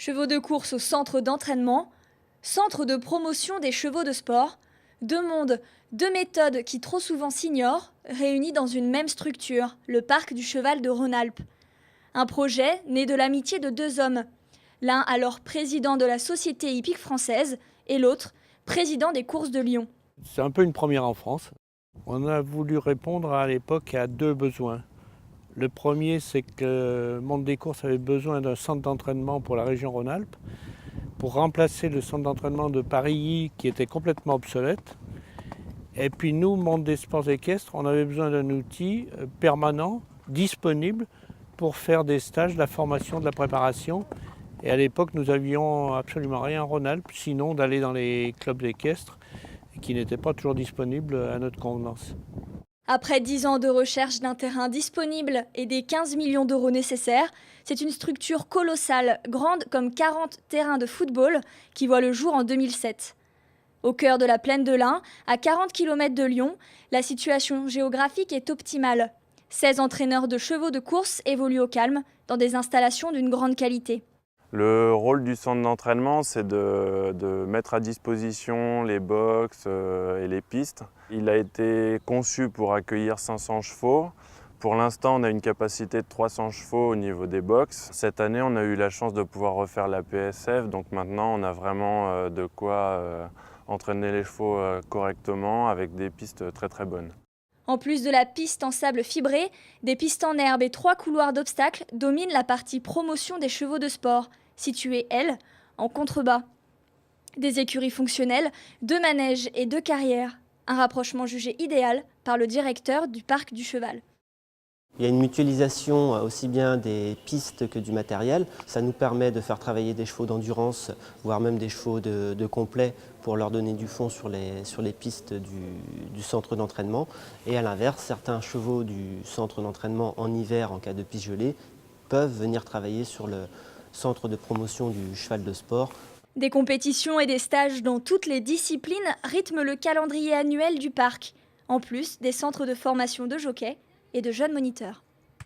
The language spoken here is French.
Chevaux de course au centre d'entraînement, centre de promotion des chevaux de sport, deux mondes, deux méthodes qui trop souvent s'ignorent, réunis dans une même structure, le parc du cheval de Rhône-Alpes. Un projet né de l'amitié de deux hommes, l'un alors président de la Société hippique française et l'autre président des courses de Lyon. C'est un peu une première en France. On a voulu répondre à l'époque à deux besoins. Le premier, c'est que le monde des courses avait besoin d'un centre d'entraînement pour la région Rhône-Alpes pour remplacer le centre d'entraînement de Paris qui était complètement obsolète. Et puis nous, monde des sports équestres, on avait besoin d'un outil permanent, disponible pour faire des stages, de la formation, de la préparation. Et à l'époque, nous avions absolument rien en Rhône-Alpes, sinon d'aller dans les clubs équestres qui n'étaient pas toujours disponibles à notre convenance. Après 10 ans de recherche d'un terrain disponible et des 15 millions d'euros nécessaires, c'est une structure colossale, grande comme 40 terrains de football, qui voit le jour en 2007. Au cœur de la plaine de l'Ain, à 40 km de Lyon, la situation géographique est optimale. 16 entraîneurs de chevaux de course évoluent au calme, dans des installations d'une grande qualité. Le rôle du centre d'entraînement, c'est de mettre à disposition les box et les pistes. Il a été conçu pour accueillir 500 chevaux. Pour l'instant, on a une capacité de 300 chevaux au niveau des box. Cette année, on a eu la chance de pouvoir refaire la PSF, donc maintenant on a vraiment de quoi entraîner les chevaux correctement avec des pistes très très bonnes. En plus de la piste en sable fibré, des pistes en herbe et 3 couloirs d'obstacles dominent la partie promotion des chevaux de sport, située, elle, en contrebas. Des écuries fonctionnelles, 2 manèges et 2 carrières. Un rapprochement jugé idéal par le directeur du parc du cheval. Il y a une mutualisation aussi bien des pistes que du matériel. Ça nous permet de faire travailler des chevaux d'endurance, voire même des chevaux de complet pour leur donner du fond sur les pistes du centre d'entraînement. Et à l'inverse, certains chevaux du centre d'entraînement en hiver, en cas de piste gelée, peuvent venir travailler sur le centre de promotion du cheval de sport. Des compétitions et des stages dans toutes les disciplines rythment le calendrier annuel du parc, en plus des centres de formation de jockeys et de jeunes moniteurs.